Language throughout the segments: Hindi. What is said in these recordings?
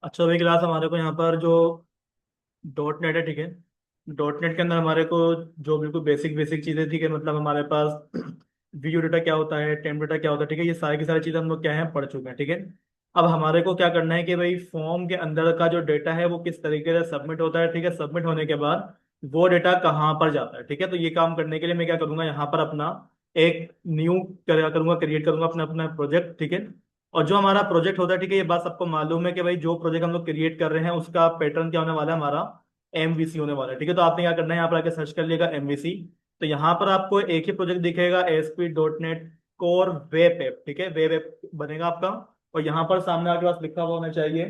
अच्छा, अभी क्लास हमारे को यहाँ पर जो डॉट नेट है, ठीक है। डॉट नेट के अंदर हमारे को जो बिल्कुल बेसिक बेसिक चीज़ें थी कि मतलब हमारे पास वीडियो डेटा क्या होता है, टेम्प डेटा क्या होता है, ठीक है। ये सारी की सारी चीज़ें हम लोग क्या है पढ़ चुके हैं, ठीक है। अब हमारे को क्या करना है कि भाई फॉर्म के अंदर का जो डेटा है वो किस तरीके से सबमिट होता है, ठीक है। सबमिट होने के बाद वो डेटा कहाँ पर जाता है, ठीक है। तो ये काम करने के लिए मैं क्या करूँगा, यहाँ पर अपना एक न्यू करूँगा, क्रिएट करूँगा अपना अपना प्रोजेक्ट, ठीक है। और जो हमारा प्रोजेक्ट होता है, ठीक है, ये बात सबको मालूम है कि भाई जो प्रोजेक्ट हम लोग क्रिएट कर रहे हैं उसका पैटर्न क्या होने वाला है, हमारा एमवीसी होने वाला है, ठीक है। तो आपने क्या करना है, यहाँ पर आके सर्च कर लिएगा एमवीसी। तो यहाँ पर आपको एक ही प्रोजेक्ट दिखेगा, ASP dot net core web app, ठीक है। वेब ऐप बनेगा आपका। और यहाँ पर सामने आपके पास लिखा हुआ होना चाहिए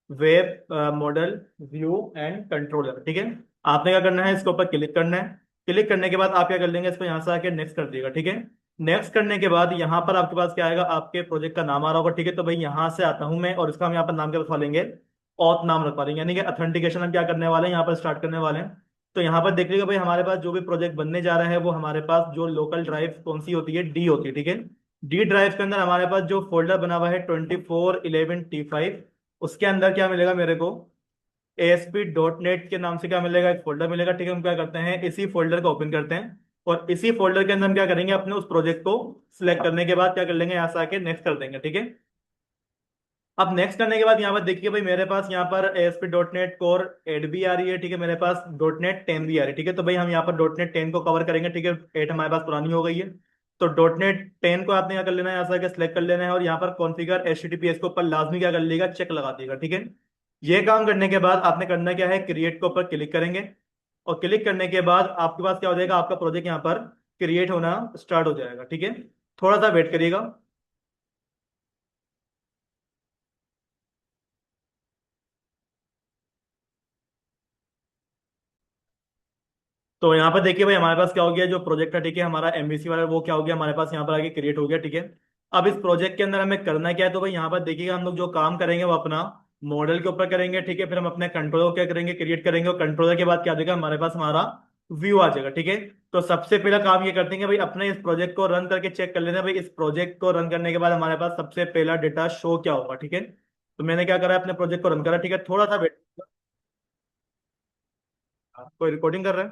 web model view and controller, ठीक है। आपने क्या करना है, इसके ऊपर क्लिक करना है। क्लिक करने के बाद आप क्या कर लेंगे, इसको यहाँ से आके नेक्स्ट कर दिएगा, ठीक है। नेक्स्ट करने के बाद यहाँ पर आपके पास क्या आएगा, आपके प्रोजेक्ट का नाम आ रहा होगा, ठीक है। तो भाई यहाँ से आता हूँ मैं और इसका हम यहाँ पर नाम क्या रखवा लेंगे, ऑथ नाम रखवा लेंगे, यानी कि ऑथेंटिकेशन हम क्या करने वाले हैं, यहाँ पर स्टार्ट करने वाले हैं। तो यहाँ पर देख लीजिएगा भाई, हमारे पास जो भी प्रोजेक्ट बनने जा रहा है वो हमारे पास जो लोकल ड्राइव कौन सी होती है, डी होती है, ठीक है। डी ड्राइव के अंदर हमारे पास जो फोल्डर बना हुआ है 2411T5, उसके अंदर क्या मिलेगा मेरे को, ASP.NET के नाम से क्या मिलेगा, एक फोल्डर मिलेगा, ठीक है। हम क्या करते हैं, इसी फोल्डर को ओपन करते हैं और इसी फोल्डर के अंदर हम क्या करेंगे, अपने उस प्रोजेक्ट को सिलेक्ट करने के बाद क्या कर लेंगे, यहाँ से आके नेक्स्ट कर देंगे, ठीक है। अब नेक्स्ट करने के बाद यहाँ पर देखिए भाई, मेरे पास यहाँ पर ASP.NET कोर 8 भी आ रही है, ठीक है। मेरे पास .NET 10 भी आ रही है, ठीक है। तो भाई हम यहाँ पर .NET 10 को कवर करेंगे, ठीक है। 8 हमारे पास पुरानी हो गई है। तो .NET 10 को आपने क्या कर लेना है, यहाँ से आके सिलेक्ट कर लेना है और यहाँ पर कॉन्फ़िगर HTTPS के ऊपर लाजमी क्या कर लीजिएगा, चेक लगा दीजिएगा, ठीक है। ये काम करने के बाद आपने करना क्या है, क्रिएट के ऊपर क्लिक करेंगे। और क्लिक करने के बाद आपके पास क्या हो जाएगा, आपका प्रोजेक्ट यहाँ पर क्रिएट होना स्टार्ट हो जाएगा, ठीक है। थोड़ा सा वेट करिएगा। तो यहाँ पर देखिए भाई, हमारे पास क्या हो गया, जो प्रोजेक्ट है, ठीक है, हमारा एमवीसी वाला, वो क्या हो गया हमारे पास यहाँ पर आगे क्रिएट हो गया, ठीक है। अब इस प्रोजेक्ट के अंदर हमें करना क्या है, तो भाई यहाँ पर देखिएगा, हम लोग जो काम करेंगे वो अपना मॉडल के ऊपर करेंगे, ठीक है। फिर हम अपने कंट्रोलर क्या करेंगे, क्रिएट करेंगे और कंट्रोलर के बाद क्या देगा हमारे पास, हमारा व्यू आ जाएगा, ठीक है। तो सबसे पहला काम ये करते हैं भाई, अपने इस प्रोजेक्ट को रन करके चेक कर लेते हैं भाई, इस प्रोजेक्ट को रन करने के बाद हमारे पास सबसे पहला डेटा शो क्या होगा, ठीक है। तो मैंने क्या करा है, अपने प्रोजेक्ट को रन करा, ठीक है। थोड़ा सा वेट, कोई रिकॉर्डिंग कर रहा है,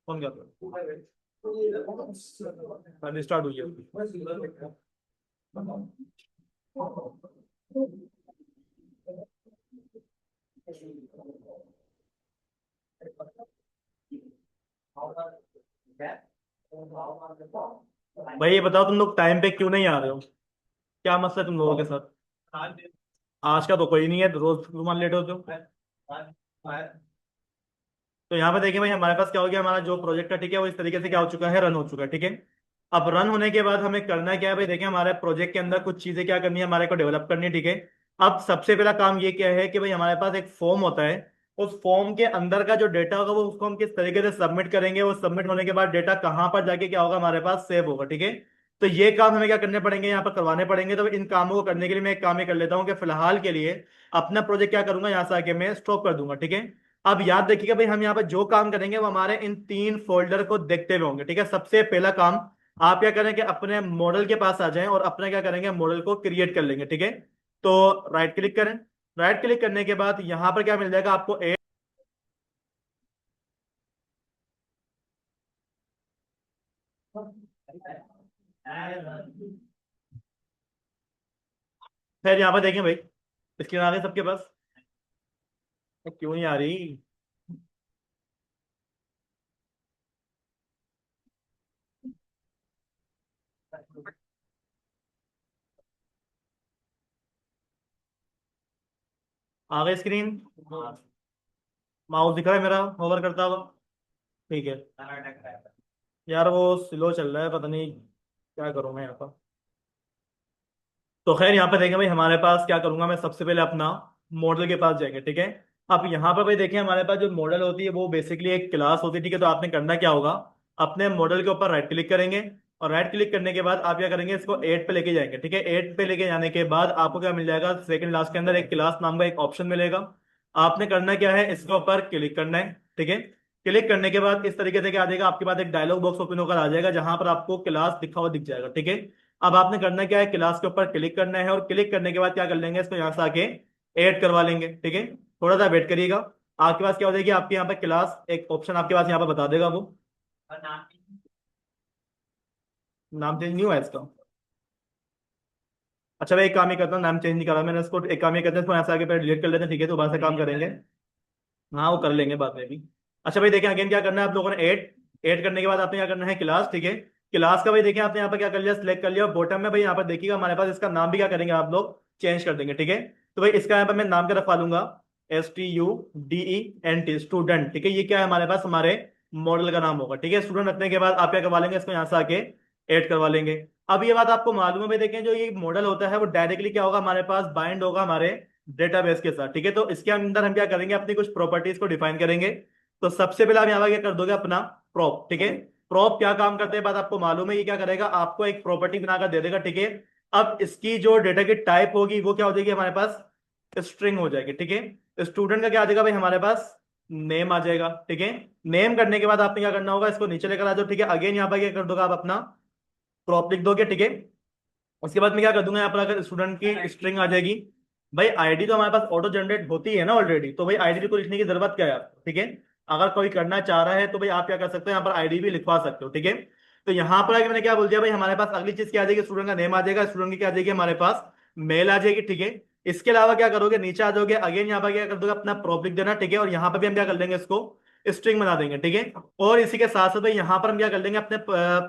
कौन कर रहा है, हाँ स्टार्ट हुई है। भाई ये बताओ, तुम लोग टाइम पे क्यों नहीं आ रहे हो, क्या मसला है तुम लोगों के साथ। आज का तो कोई नहीं है, रोज तुम लेट होते हो। तो यहाँ पे देखिए भाई, हमारे पास क्या हो गया, हमारा जो प्रोजेक्ट है, ठीक है, वो इस तरीके से क्या हो चुका है, रन हो चुका है, ठीक है। अब रन होने के बाद हमें करना क्या है भाई, देखिए हमारे प्रोजेक्ट के अंदर कुछ चीजें क्या करनी है, हमारे को डेवलप करनी है, ठीक है। अब सबसे पहला काम ये क्या है कि भाई हमारे पास एक फॉर्म होता है, उस फॉर्म के अंदर का जो डेटा होगा वो उसको हम किस तरीके से सबमिट करेंगे, वो सबमिट होने के बाद डेटा कहाँ पर जाके क्या होगा, हमारे पास सेव होगा, ठीक है। तो ये काम हमें क्या करने पड़ेंगे, यहाँ पर करवाने पड़ेंगे। तो इन कामों को करने के लिए मैं एक काम ये कर लेता हूँ कि फिलहाल के लिए अपना प्रोजेक्ट क्या करूंगा, यहाँ से आके मैं स्टॉप कर दूंगा, ठीक है। अब याद रखिएगा भाई, हम यहाँ पर जो काम करेंगे वो हमारे इन तीन फोल्डर को देखते हुए होंगे, ठीक है। सबसे पहला काम आप क्या करें कि अपने मॉडल के पास आ जाएं और अपना क्या करेंगे, मॉडल को क्रिएट कर लेंगे, ठीक है। तो राइट क्लिक करें। राइट क्लिक करने के बाद यहाँ पर क्या मिल जाएगा आपको, खैर यहाँ पर देखें भाई, स्क्रीन आ गई सबके पास, क्यों नहीं आ रही। आ गई स्क्रीन, माउस दिख रहा है मेरा होवर करता हुआ, ठीक है। यार वो स्लो चल रहा है, पता नहीं क्या करूँ मैं यहाँ पर। तो खैर यहाँ पे देखें भाई, हमारे पास क्या करूंगा मैं, सबसे पहले अपना मॉडल के पास जाएंगे, ठीक है। अब यहाँ पर भाई देखिए, हमारे पास जो मॉडल होती है वो बेसिकली एक क्लास होती है, ठीक है। तो आपने करना क्या होगा, अपने मॉडल के ऊपर राइट क्लिक करेंगे और राइट क्लिक करने के बाद आप क्या करेंगे, इसको एड पे लेके जाएंगे, ठीक है। एड पे लेके जाने के बाद आपको क्या मिल जाएगा, सेकंड क्लास के अंदर एक क्लास नाम का एक ऑप्शन मिलेगा। आपने करना क्या है, इसके ऊपर क्लिक करना है, ठीक है। क्लिक करने के बाद इस तरीके से क्या आ जाएगा, आपके पास एक डायलॉग बॉक्स ओपन होकर आ जाएगा, जहां पर आपको क्लास लिखा हुआ दिख जाएगा, ठीक है। अब आपने करना क्या है, क्लास के ऊपर क्लिक करना है, और क्लिक करने के बाद क्या कर लेंगे, इसको यहाँ से आके ऐड करवा लेंगे। ठीक है, थोड़ा सा वेट करिएगा। आपके पास क्या हो जाएगी, आपके यहाँ पे क्लास एक ऑप्शन आपके पास यहाँ पे बता देगा वो। नाम चेंज नहीं हुआ है इसका। अच्छा भाई, एक काम ही करता हूँ, नाम चेंज नहीं करा मैंने इसको, एक काम ही करते हैं, इसको यहाँ से आगे पहले डिलीट कर लेते हैं। ठीक है, तो दोबारा से काम करेंगे। हाँ, वो कर लेंगे बाद में भी। अच्छा भाई देखें, अगेन क्या करना है आप लोगों ने, ऐड। ऐड करने के बाद आपने क्या करना है, क्लास। ठीक है, क्लास का भाई देखें आपने यहाँ पर क्या कर लिया, सिलेक्ट कर लिया, और बॉटम में भाई यहाँ पर देखिएगा हमारे पास इसका नाम भी क्या करेंगे आप लोग, चेंज कर देंगे। ठीक है, तो भाई इसका यहाँ पर मैं नाम क्या रखवा लूंगा, STUDENT, स्टूडेंट। ठीक है, ये क्या है हमारे पास, हमारे मॉडल का नाम होगा। ठीक है, स्टूडेंट रखने के बाद आप क्या करवा लेंगे, इसको यहाँ से आके ऐड करवा लेंगे। अब ये बात आपको मालूम है भाई, देखें जो ये मॉडल होता है वो डायरेक्टली क्या होगा, हमारे पास बाइंड होगा हमारे डेटाबेस के साथ। ठीक है, तो इसके अंदर हम क्या करेंगे, अपनी कुछ प्रॉपर्टीज को डिफाइन करेंगे। तो सबसे पहले आप यहाँ पर क्या कर दोगे, अपना प्रॉप। ठीक है, प्रॉप क्या काम करते हैं बात आपको मालूम है, ये क्या करेगा, आपको एक प्रॉपर्टी बनाकर दे देगा। ठीक है, अब इसकी जो डेटा की टाइप होगी वो क्या हो जाएगी हमारे पास, स्ट्रिंग हो जाएगी। ठीक है, स्टूडेंट का क्या आ जाएगा भाई हमारे पास, नेम आ जाएगा। ठीक है, नेम करने के बाद आपने क्या करना होगा, इसको नीचे लेकर आ जाओ। ठीक है, अगेन यहाँ पर क्या कर दोगे आप, अपना प्रॉप लिख दोगे। ठीक है, उसके बाद मैं क्या कर दूंगा, यहाँ पर अगर स्टूडेंट की स्ट्रिंग आ जाएगी। भाई आईडी तो हमारे पास ऑटो जनरेट होती है ना ऑलरेडी, तो भाई आईडी को लिखने की जरूरत क्या है आपको। ठीक है, अगर कोई करना चाह रहा है तो भाई आप क्या कर सकते हो, यहाँ पर आईडी भी लिखवा सकते हो। ठीक है, तो यहाँ पर आगे मैंने क्या बोल दिया भाई, हमारे पास अगली चीज क्या आ जाएगी, स्टूडेंट का नेम आ जाएगा, स्टूडेंट की क्या आ जाएगी हमारे पास, मेल आ जाएगी। ठीक है, इसके अलावा क्या करोगे, नीचे आ जाओगे, अगेन यहाँ पर क्या कर दोगे, अपना प्रॉप लिख देना। ठीक है, और यहाँ पर भी हम क्या कर लेंगे, इसको स्ट्रिंग बना देंगे। ठीक है, और इसी के साथ साथ भाई यहाँ पर हम क्या कर लेंगे, अपने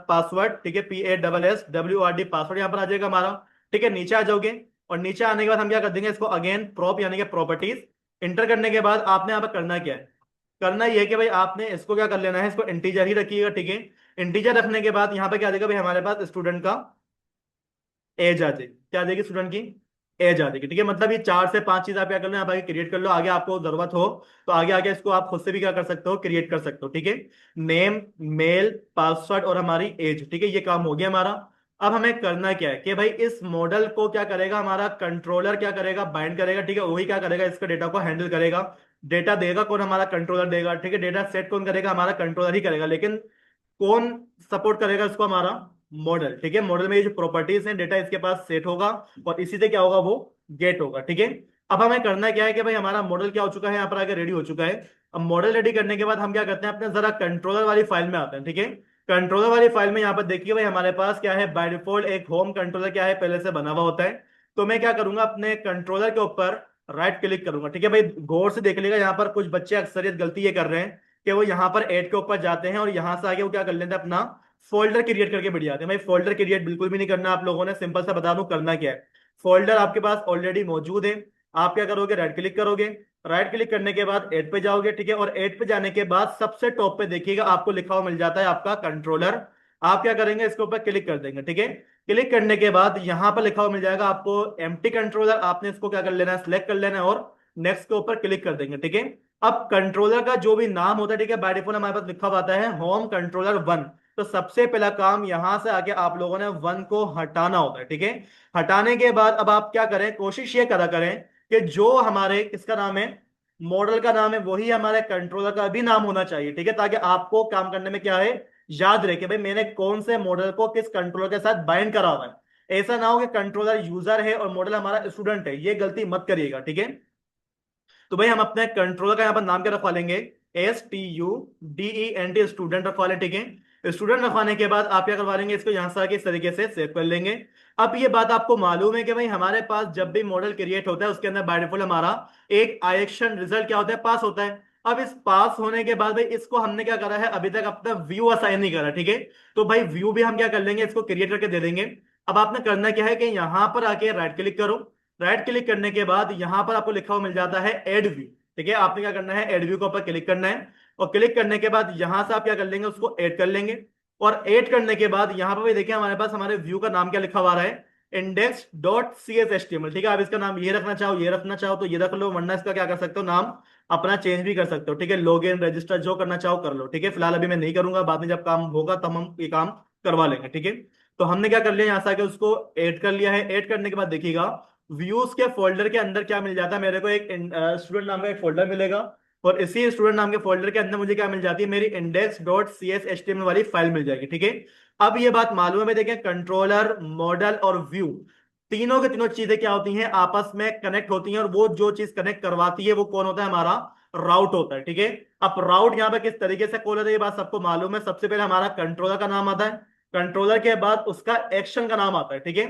पासवर्ड। ठीक है, PASSWRD पासवर्ड यहाँ पर आ जाएगा हमारा। ठीक है, नीचे आ जाओगे, और नीचे आने के बाद हम क्या कर देंगे, इसको अगेन प्रॉप यानी कि प्रॉपर्टीज इंटर करने के बाद आपने यहाँ पर करना क्या है, करना ये है कि भाई आपने इसको क्या कर लेना है, इसको इंटीजर ही रखिएगा। ठीक है, इंटीजर रखने के बाद यहाँ पे क्या आ जाएगा भाई, हमारे पास स्टूडेंट का एज आ जाएगी। क्या आ जाएगी, स्टूडेंट की एज आ जाएगी। ठीक है, मतलब ये 4 से 5 चीज आप क्या कर लो, यहाँ पर क्रिएट कर लो, आगे आपको जरूरत हो तो आगे आगे इसको आप खुद से भी क्या कर सकते हो, क्रिएट कर सकते हो। ठीक है, नेम, मेल, पासवर्ड और हमारी एज। ठीक है, ये काम हो गया हमारा। अब हमें करना क्या है कि भाई इस मॉडल को क्या करेगा, हमारा कंट्रोलर क्या करेगा, बाइंड करेगा। ठीक है, वही क्या करेगा, इसका डेटा को हैंडल करेगा। डेटा देगा कौन, हमारा कंट्रोलर देगा। ठीक है, डेटा सेट कौन करेगा, हमारा कंट्रोलर ही करेगा, लेकिन कौन सपोर्ट करेगा इसको, हमारा मॉडल। ठीक है, मॉडल में ये जो प्रॉपर्टीज हैं, डेटा इसके पास सेट होगा, और इसी से क्या होगा, वो गेट होगा। ठीक है, अब हमें करना क्या है कि भाई हमारा मॉडल क्या हो चुका है, यहाँ पर आगे रेडी हो चुका है। अब मॉडल रेडी करने के बाद हम क्या करते हैं, अपने जरा कंट्रोलर वाली फाइल में आते हैं। ठीक है, कंट्रोलर वाली फाइल में यहाँ पर देखिए भाई, हमारे पास क्या है, बाय डिफॉल्ट एक होम कंट्रोलर क्या है, पहले से बना हुआ होता है। तो मैं क्या करूंगा, अपने कंट्रोलर के ऊपर राइट क्लिक करूंगा। ठीक है भाई, गौर से देख लीजिएगा, यहाँ पर कुछ बच्चे अक्सरियत गलती ये कर रहे हैं कि वो यहाँ पर ऐड के ऊपर जाते हैं और यहाँ से आगे वो क्या कर लेते हैं, अपना फोल्डर क्रिएट करके बैठ जाते हैं। भाई फोल्डर क्रिएट बिल्कुल भी नहीं करना आप लोगों ने, सिंपल सा बता दूं करना क्या है। फोल्डर आपके पास ऑलरेडी मौजूद है, आप क्या करोगे, राइट क्लिक करोगे। राइट क्लिक करने के बाद ऐड पे जाओगे। ठीक है, और ऐड पे जाने के बाद सबसे टॉप पे देखिएगा आपको लिखा हुआ मिल जाता है आपका कंट्रोलर। आप क्या करेंगे, इसके ऊपर क्लिक कर देंगे। ठीक है, क्लिक करने के बाद यहाँ पर लिखा हुआ मिल जाएगा आपको एम्प्टी कंट्रोलर, आपने इसको क्या कर लेना है, सिलेक्ट कर लेना है, और नेक्स्ट के ऊपर क्लिक कर देंगे। ठीक है, अब कंट्रोलर का जो भी नाम होता है, ठीक है, बाय डिफॉल्ट हमारे पास लिखा हुआ आता है होम कंट्रोलर 1। तो सबसे पहला काम यहां से आके आप लोगों ने 1 को हटाना होता है। ठीक है, हटाने के बाद अब आप क्या करें, कोशिश ये करा करें कि जो हमारे किसका नाम है, मॉडल का नाम है, वही हमारे कंट्रोलर का भी नाम होना चाहिए। ठीक है, ताकि आपको काम करने में क्या है, याद रहे कि भाई मैंने कौन से मॉडल को किस कंट्रोलर के साथ बाइंड करा हुआ है। ऐसा ना हो कि कंट्रोलर यूजर है और मॉडल हमारा स्टूडेंट है, ये गलती मत करिएगा। ठीक है, तो भाई हम अपने कंट्रोलर का यहाँ पर नाम क्या रखवा लेंगे, STUDENT, स्टूडेंट रखवा लें। ठीक है, स्टूडेंट रखवाने के बाद आप क्या करवा लेंगे, इसको यहाँ से आके इस तरीके से सेव कर लेंगे। अब ये बात आपको मालूम है कि भाई हमारे पास जब भी मॉडल क्रिएट होता है उसके अंदर बाय डिफॉल्ट हमारा एक आइएक्शन रिजल्ट क्या होता है, पास होता है। अब इस पास होने के बाद भाई इसको हमने क्या करा है, अभी तक अपना व्यू असाइन नहीं करा। ठीक है, तो भाई व्यू भी हम क्या कर लेंगे, इसको क्रिएट करके दे देंगे। अब आपने करना क्या है कि यहां पर आके राइट क्लिक करो। राइट क्लिक करने के बाद यहां पर आपको लिखा हुआ मिल जाता है ऐड व्यू। ठीक है, आपने क्या करना है, ऐड व्यू के ऊपर क्लिक करना है, और क्लिक करने के बाद यहां से आप क्या कर लेंगे, उसको ऐड कर लेंगे। और ऐड करने के बाद यहां पर भी देखिए हमारे पास हमारे व्यू का नाम क्या लिखा हुआ रहा है, index.cshtml। ठीक है, आप इसका नाम ये रखना चाहो, ये रखना चाहो तो ये रख लो, वरना इसका क्या कर सकते हो, नाम अपना चेंज भी कर सकते हो। ठीक है, लॉग इन रजिस्टर जो करना चाहो कर लो। ठीक है, फिलहाल अभी मैं नहीं करूंगा, बाद में जब काम होगा तब हम ये काम करवा लेंगे। ठीक है, तो हमने क्या कर लिया, यहाँ से आके उसको ऐड कर लिया है। ऐड करने के बाद देखिएगा व्यूज के फोल्डर के अंदर क्या मिल जाता है, मेरे को एक स्टूडेंट नाम का एक फोल्डर मिलेगा। और इसी स्टूडेंट नाम के फोल्डर के अंदर मुझे क्या मिल जाती है, मेरी index dot C S H T M L वाली फाइल मिल जाएगी। ठीक है, अब ये बात मालूम है, देखें कंट्रोलर, मॉडल और व्यू, तीनों के तीनों चीजें क्या होती हैं, आपस में कनेक्ट होती हैं, और वो जो चीज कनेक्ट करवाती है वो कौन होता है, हमारा राउट होता है। ठीक है, अब राउट यहाँ पे किस तरीके से कॉल होता है ये बात सबको मालूम है। सबसे पहले हमारा कंट्रोलर का नाम आता है, कंट्रोलर के बाद उसका एक्शन का नाम आता है। ठीक है,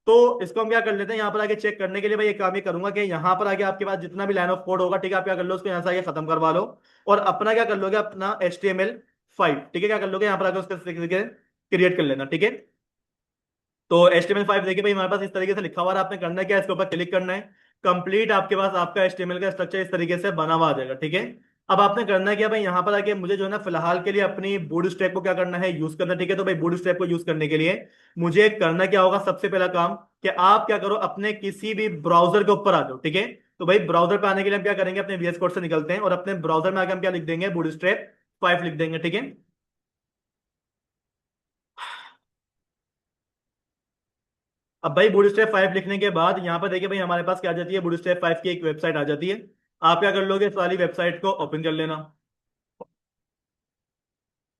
तो इसको हम क्या कर लेते हैं, यहाँ पर आगे चेक करने के लिए भाई एक काम ही करूंगा कि यहाँ पर आगे आपके पास जितना भी लाइन ऑफ कोड होगा, ठीक है, आप क्या कर लो, उसको यहाँ से आगे खत्म करवा लो, और अपना क्या कर लोगे, अपना HTML5, ठीक है, क्या कर लोगे, यहाँ पर आगे उसका क्रिएट कर लेना। ठीक है, तो HTML5 देखिए भाई हमारे पास इस तरीके से लिखा हुआ है, आपने करना क्या है, इसके ऊपर क्लिक करना है, कंप्लीट आपके पास आपका HTML का स्ट्रक्चर इस तरीके से बना हुआ आ जाएगा। ठीक है, अब आपने करना क्या भाई, यहाँ पर आके मुझे जो है ना फिलहाल के लिए अपनी बूटस्ट्रैप को क्या करना है, यूज करना। ठीक है, तो भाई बूटस्ट्रैप को यूज करने के लिए मुझे करना क्या होगा, सबसे पहला काम कि आप क्या करो, अपने किसी भी ब्राउजर के ऊपर आ जाओ। ठीक है, तो भाई ब्राउजर पे आने के लिए हम क्या करेंगे, अपने VS कोड से निकलते हैं और अपने ब्राउजर में आके हम क्या लिख देंगे, बूटस्ट्रैप 5 लिख देंगे। ठीक है, अब भाई बूटस्ट्रैप 5 लिखने के बाद यहाँ पर देखिए भाई हमारे पास क्या आ जाती है, बूटस्ट्रैप 5 की एक वेबसाइट आ जाती है। आप क्या कर लोगे, इस वाली वेबसाइट को ओपन कर लेना।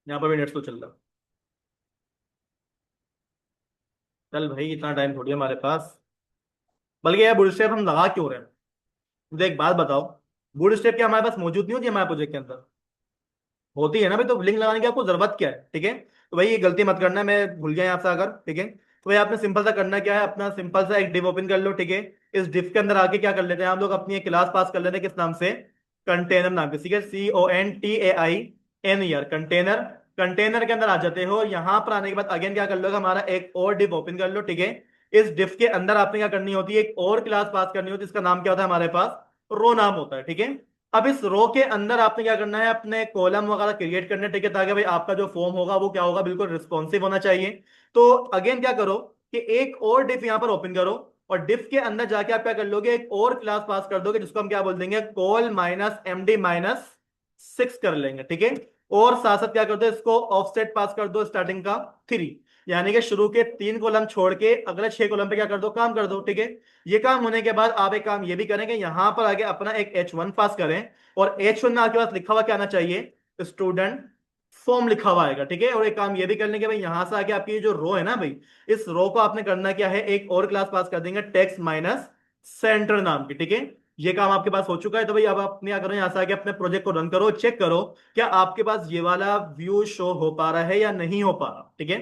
यहाँ पर भी नेट तो चल रहा। चल भाई इतना टाइम थोड़ी है हमारे पास, बल्कि यार बूटस्ट्रैप हम लगा क्यों रहे हैं, मुझे एक बात बताओ, बूटस्ट्रैप क्या हमारे पास मौजूद नहीं होती हमारे प्रोजेक्ट के अंदर, होती है ना भाई, तो लिंक लगाने की आपको जरूरत क्या है। ठीक है, तो भाई ये गलती मत करना, मैं भूल गया यहाँ से अगर। ठीक है, तो भाई आपने सिंपल सा करना क्या है, अपना सिंपल सा एक डिव ओपन कर लो। ठीक है, इस डिव के अंदर आके क्या कर लेते हैं हम लोग, अपनी एक क्लास पास कर लेते हैं, किस नाम से, कंटेनर नाम से। ठीक है, CONTAINER, कंटेनर। कंटेनर के अंदर आ जाते हो, यहाँ पर आने के बाद अगेन क्या कर लो, हमारा एक और डिव ओपन कर लो। ठीक है, इस डिव के अंदर आपने क्या करनी होती है, एक और क्लास पास करनी होती है, इसका नाम क्या होता है हमारे पास, रो नाम होता है। ठीक है, अब इस रो के अंदर आपने क्या करना है, अपने कॉलम वगैरह क्रिएट करने, ठीक है, ताकि भाई आपका जो फॉर्म होगा वो क्या होगा, बिल्कुल रिस्पॉन्सिव होना चाहिए। तो अगेन क्या करो कि एक और डिफ यहाँ पर ओपन करो, और डिफ के अंदर जाके आप क्या कर लोगे, एक और क्लास पास कर दोगे, जिसको हम क्या बोल देंगे, कॉल माइनस MD-6 कर लेंगे। ठीक है, और साथ साथ क्या कर दो, इसको ऑफसेट पास कर दो स्टार्टिंग का 3, यानी कि शुरू के 3 कॉलम छोड़ के अगले 6 कॉलम पे क्या कर दो, काम कर दो। ठीक है, ये काम होने के बाद आप एक काम ये भी करेंगे, यहां पर आगे अपना एक H1 पास करें, और H1 में आपके पास लिखा हुआ क्या आना चाहिए, स्टूडेंट फॉर्म लिखा हुआ आएगा। ठीक है, और एक काम ये भी करने के भाई यहां से आगे आपकी जो रो है ना भाई, इस रो को आपने करना क्या है, एक और क्लास पास कर देंगे, टेक्स्ट माइनस सेंटर नाम की। ठीक है, ये काम आपके पास हो चुका है, तो भाई अब आप क्या करो, यहाँ से आगे अपने प्रोजेक्ट को रन करो, चेक करो क्या आपके पास ये वाला व्यू शो हो पा रहा है या नहीं हो पा रहा। ठीक है,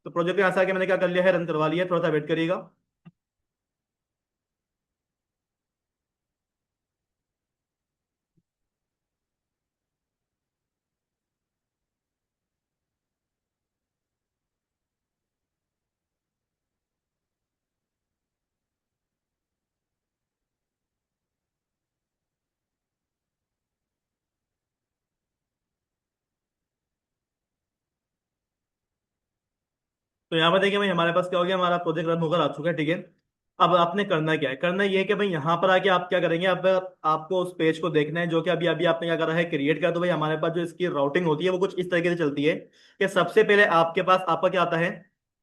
तो प्रोजेक्ट यहाँ से आगे मैंने क्या कर लिया है, रन करवा लिया है, थोड़ा सा वेट करिएगा। तो यहाँ पर देखिए भाई हमारे पास क्या हो गया, हमारा प्रोजेक्ट रन होकर आ चुका है। ठीक है, अब आपने करना क्या है, करना ये है कि भाई यहाँ पर आके आप क्या करेंगे, अब आपको उस पेज को देखना है जो कि अभी अभी आपने क्या करा है, क्रिएट किया। तो भाई हमारे पास जो इसकी राउटिंग होती है वो कुछ इस तरीके से चलती है कि सबसे पहले आपके पास आपका क्या आता है,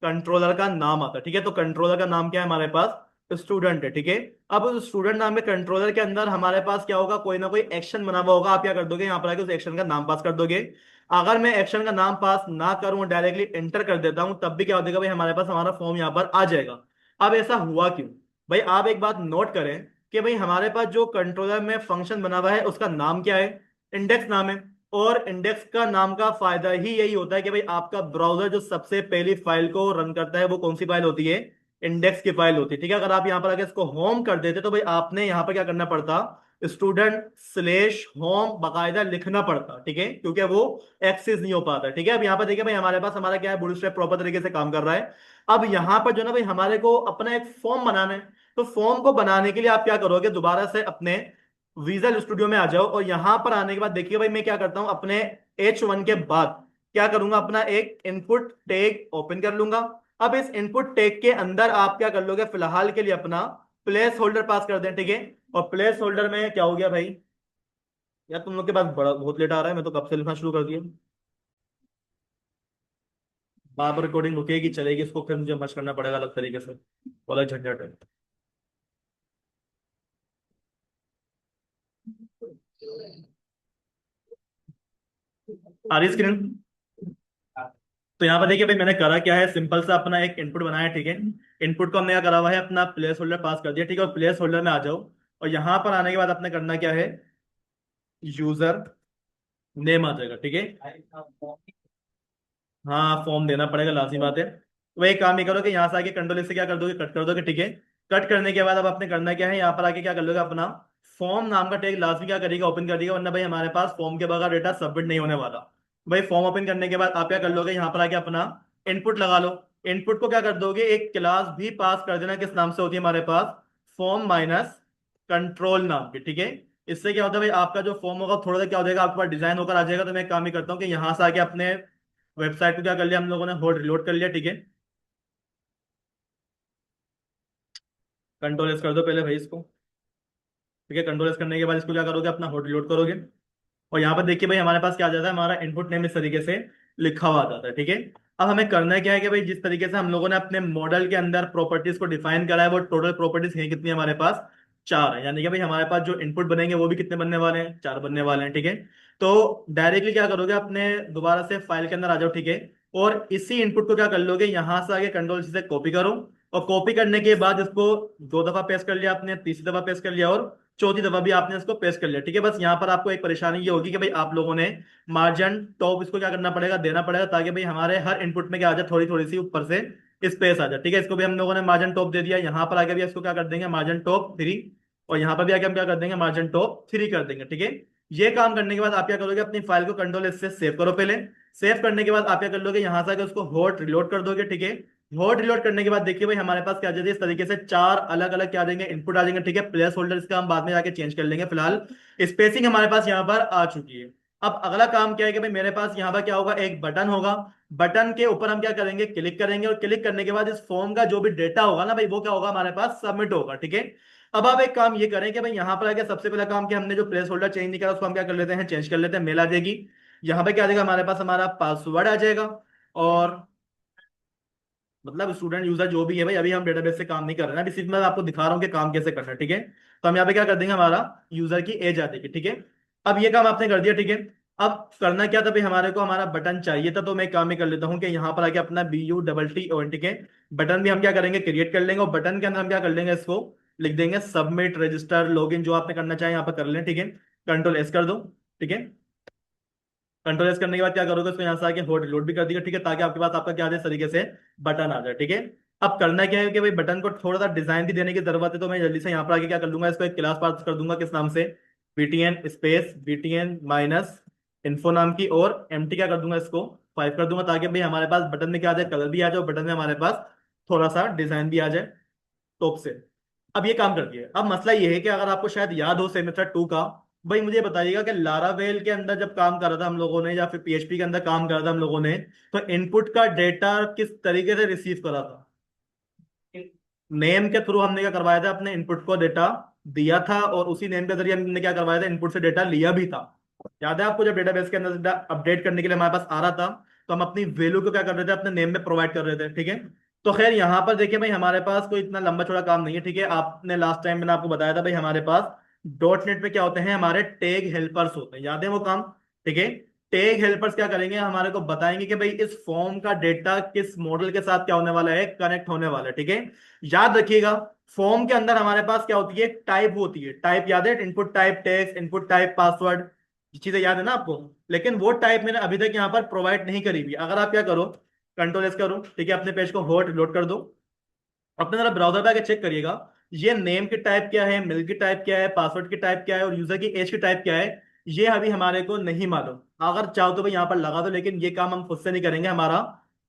कंट्रोलर का नाम आता है। ठीक है, तो कंट्रोलर का नाम क्या है हमारे पास, स्टूडेंट है। ठीक है, अब उस स्टूडेंट नाम में कंट्रोलर के अंदर हमारे पास क्या होगा, कोई ना कोई एक्शन बना हुआ होगा, आप क्या कर दोगे, यहाँ पर आके उस एक्शन का नाम पास कर दोगे। अगर मैं एक्शन का नाम पास ना करूं, डायरेक्टली एंटर कर देता हूं, तब भी क्या हो जाएगा भाई, हमारे पास हमारा फॉर्म यहाँ पर आ जाएगा। अब ऐसा हुआ क्यों भाई, आप एक बात नोट करें कि भाई हमारे पास जो कंट्रोलर में फंक्शन बना हुआ है उसका नाम क्या है, इंडेक्स नाम है। और इंडेक्स का नाम का फायदा ही यही होता है कि भाई आपका ब्राउजर जो सबसे पहली फाइल को रन करता है वो कौन सी फाइल होती है, इंडेक्स की फाइल होती है। ठीक है, अगर आप यहाँ पर आगे इसको होम कर देते तो भाई आपने यहाँ पर क्या करना पड़ता, स्टूडेंट/होम बाकायदा लिखना पड़ता। ठीक है, क्योंकि वो एक्सेस नहीं हो पाता। ठीक है, अब यहाँ पर देखिए भाई हमारे पास हमारा क्या है, बूटस्ट्रैप प्रॉपर तरीके से काम कर रहा है। अब यहाँ पर जो ना भाई हमारे को अपना एक फॉर्म बनाना है, तो फॉर्म को बनाने के लिए आप क्या करोगे, दोबारा से अपने विजुअल स्टूडियो में आ जाओ, और यहां पर आने के बाद देखिए भाई मैं क्या करता हूं, अपने H1 के बाद क्या करूंगा, अपना एक इनपुट टैग ओपन कर लूंगा। अब इस इनपुट टैग के अंदर आप क्या कर लोगे, फिलहाल के लिए अपना प्लेस होल्डर पास कर दें। ठीक है, और प्लेस होल्डर में क्या हो गया भाई, यार तुम लोग के पास बड़ा बहुत लेट आ रहा है, मैं तो कब से लिखना शुरू कर दिया। बार बार रिकॉर्डिंग रुकेगी चलेगी, इसको फिर मुझे मच करना पड़ेगा अलग तरीके से, बड़ा झंझट है। आ रही स्क्रीन? तो यहाँ पर देखिए भाई, मैंने करा क्या है, सिंपल सा अपना एक इनपुट बनाया, ठीक है। इनपुट को हमने क्या करा हुआ है, अपना प्लेस होल्डर पास कर दिया, ठीक है। और प्लेस होल्डर में आ जाओ, और यहाँ पर आने के बाद आपने करना क्या है, यूजर नेम आ जाएगा, ठीक है। हाँ, फॉर्म देना पड़ेगा, लाजमी बात है। तो एक काम ये करो कि यहाँ से आके कंट्रोल से क्या कर दोगे, कट कर दोगे, ठीक है। कट करने के बाद अब आपने करना क्या है, यहाँ पर आके क्या कर लोगे, अपना फॉर्म नाम का टैग लाजमी क्या करेगा, ओपन कर देगा, वरना भाई हमारे पास फॉर्म के बगैर डेटा सबमिट नहीं होने वाला। भाई फॉर्म ओपन करने के बाद आप क्या कर लोगे, यहाँ पर आके अपना इनपुट लगा लो। इनपुट को क्या कर दोगे, एक क्लास भी पास कर देना, किस नाम से होती है हमारे पास, फॉर्म माइनस कंट्रोल नाम की, ठीक है। इससे क्या होता है भाई, आपका जो फॉर्म होगा थोड़ा सा क्या हो जाएगा, आपके पास डिजाइन होकर आ जाएगा। तो मैं एक काम ही करता हूँ कि यहाँ से आके अपने वेबसाइट को क्या कर लिया हम लोगों ने, होल्ड रिलोड कर लिया, ठीक है। कंट्रोल एस कर दो पहले भाई इसको, ठीक है। कंट्रोल एस करने के बाद इसको क्या करोगे, अपना होल्ड रिलोड करोगे। और यहाँ पर देखिए भाई, हमारे पास क्या आ जाता है, हमारा इनपुट नेम इस तरीके से लिखा हुआ आ जाता है, ठीक है। अब हमें करना क्या है कि भाई, जिस तरीके से हम लोगों ने अपने मॉडल के अंदर प्रॉपर्टीज को डिफाइन करा है, वो टोटल प्रॉपर्टीज हैं कितनी हमारे पास, चार है। यानी कि भाई हमारे पास जो इनपुट बनेंगे वो भी कितने बनने वाले हैं, चार बनने वाले हैं, ठीक है। तो डायरेक्टली क्या करोगे, अपने दोबारा से फाइल के अंदर आ जाओ, ठीक है। और इसी इनपुट को क्या कर लोगे, यहां से आगे कंट्रोल से कॉपी करो। और कॉपी करने के बाद इसको दो दफा पेस्ट कर लिया आपने, तीसरी दफा पेस्ट कर लिया, और चौथी दफा भी आपने इसको पेस्ट कर लिया, ठीक है। बस यहाँ पर आपको एक परेशानी ये होगी कि भाई आप लोगों ने मार्जिन टॉप इसको क्या करना पड़ेगा, देना पड़ेगा, ताकि भाई हमारे हर इनपुट में क्या आ जाए, थोड़ी थोड़ी सी ऊपर से स्पेस आ जाए, ठीक है। इसको भी हम लोगों ने मार्जिन टॉप दे दिया, यहाँ पर आगे भी इसको क्या कर देंगे, मार्जिन टॉप 3। और यहाँ पर भी आगे हम क्या कर देंगे, मार्जिन टॉप 3 कर देंगे, ठीक है। ये काम करने के बाद आप क्या करोगे, अपनी फाइल को कंट्रोल से सेव करो पहले। सेव करने के बाद आप क्या कर लोगे, यहाँ से आगे उसको हॉट रिलोड कर दोगे, ठीक है। हॉट रिलोड करने के बाद देखिए भाई, हमारे पास क्या आ जाती है, इस तरीके से चार अलग अलग क्या आ जाएंगे, इनपुट आ जाएंगे, ठीक है। प्लेस होल्डर इसका हम बाद में जाके चेंज कर लेंगे, फिलहाल स्पेसिंग हमारे पास यहाँ पर आ चुकी है। अब अगला काम क्या है कि भाई, मेरे पास यहाँ पर क्या होगा, एक बटन होगा। बटन के ऊपर हम क्या करेंगे, क्लिक करेंगे, और क्लिक करने के बाद इस फॉर्म का जो भी डेटा होगा ना भाई, वो क्या होगा, हमारे पास सबमिट होगा, ठीक है। अब आप एक काम ये करें कि भाई, यहाँ पर आके सबसे पहला काम कि हमने जो प्लेस होल्डर चेंज नहीं करा, उसको हम क्या कर लेते हैं, चेंज कर लेते हैं। मेल आ जाएगी, यहाँ पे क्या आ जाएगा, हमारे पास हमारा पासवर्ड आ जाएगा। और मतलब स्टूडेंट यूजर जो भी है भाई, अभी हम डेटाबेस से काम नहीं कर रहे हैं, अभी सिर्फ मैं आपको दिखा रहा हूँ कि काम कैसे करना है, ठीक है। तो हम यहाँ पे क्या कर देंगे, हमारा यूजर की एज आ जाएगी, ठीक है। अब ये काम आपने कर दिया, ठीक है। अब करना क्या था भाई, हमारे को हमारा बटन चाहिए था, तो मैं एक काम ही कर लेता हूँ कि यहाँ पर आके अपना BUTTON, ठीक है। बटन भी हम क्या करेंगे, क्रिएट कर लेंगे। और बटन के अंदर हम क्या कर लेंगे, इसको लिख देंगे सबमिट रजिस्टर लॉगिन, जो आपने करना चाहे यहाँ पर कर लें, ठीक है। कंट्रोल एस कर दो, ठीक है। कंट्रोल एस करने के बाद क्या करोगे, उसको यहाँ से आके होल्ड लोड भी कर दिया, ठीक है, ताकि आपके पास आपका क्या आ जाए, इस तरीके से बटन आ जाए, ठीक है। अब करना क्या है कि भाई, बटन को थोड़ा सा डिजाइन भी देने की जरूरत है, तो मैं जल्दी से यहाँ पर आके क्या कर लूंगा, इसको एक क्लास पास कर दूंगा, किस नाम से, BTN space BTN minus info नाम की, और एम्प्टी क्या कर दूंगा, इसको 5 कर दूंगा, ताकि भाई हमारे पास बटन में क्या आ जाए, कलर भी आ जाए, और बटन में हमारे पास थोड़ा सा डिजाइन भी आ जाए टॉप से। अब ये काम करती है। अब मसला ये है कि अगर आपको शायद याद हो सेमेस्टर 2 का, भाई मुझे बताइएगा कि लारावेल के अंदर जब काम कर रहा था हम लोगों ने, या फिर PHP के अंदर काम कर रहा था हम लोगों ने, तो इनपुट का डेटा किस तरीके से रिसीव करा था, नेम के थ्रू हमने क्या करवाया था, अपने इनपुट को डेटा दिया था, और उसी नेम के जरिए हमने क्या करवाया था, इनपुट से डेटा लिया भी था। याद है आपको, जब डेटाबेस के अंदर अपडेट करने के लिए हमारे पास आ रहा था, तो हम अपनी वैल्यू को क्या कर रहे थे, अपने नेम में प्रोवाइड कर रहे थे, ठीक है। तो खैर यहाँ पर देखिए भाई, हमारे पास कोई इतना लंबा चौड़ा काम नहीं है, ठीक है। आपने लास्ट टाइम मैंने आपको बताया था भाई, हमारे पास डॉट नेट में क्या होते हैं, हमारे टैग हेल्पर्स होते हैं, याद है वो काम, ठीक है। टैग हेल्पर्स क्या करेंगे, हमारे को बताएंगे कि भाई इस फॉर्म का डेटा किस मॉडल के साथ क्या होने वाला है, कनेक्ट होने वाला है, ठीक है। याद रखिएगा, फॉर्म के अंदर हमारे पास क्या होती है, टाइप होती है, टाइप याद है, input type text, input type password, ये चीजें याद है ना आपको। लेकिन वो टाइप मैंने अभी तक यहाँ पर प्रोवाइड नहीं करी हुई। अगर आप क्या करो, कंट्रोल एस करो, ठीक है, अपने पेज को हॉट लोड कर दो, अपने जरा ब्राउजर पे आके चेक करिएगा, ये नेम की टाइप क्या है, मेल की टाइप क्या है, पासवर्ड की टाइप क्या है, और यूजर की एज की टाइप क्या है, ये अभी हमारे को नहीं मालूम। अगर चाहो तो भाई यहाँ पर लगा दो, लेकिन ये काम हम खुद से नहीं करेंगे, हमारा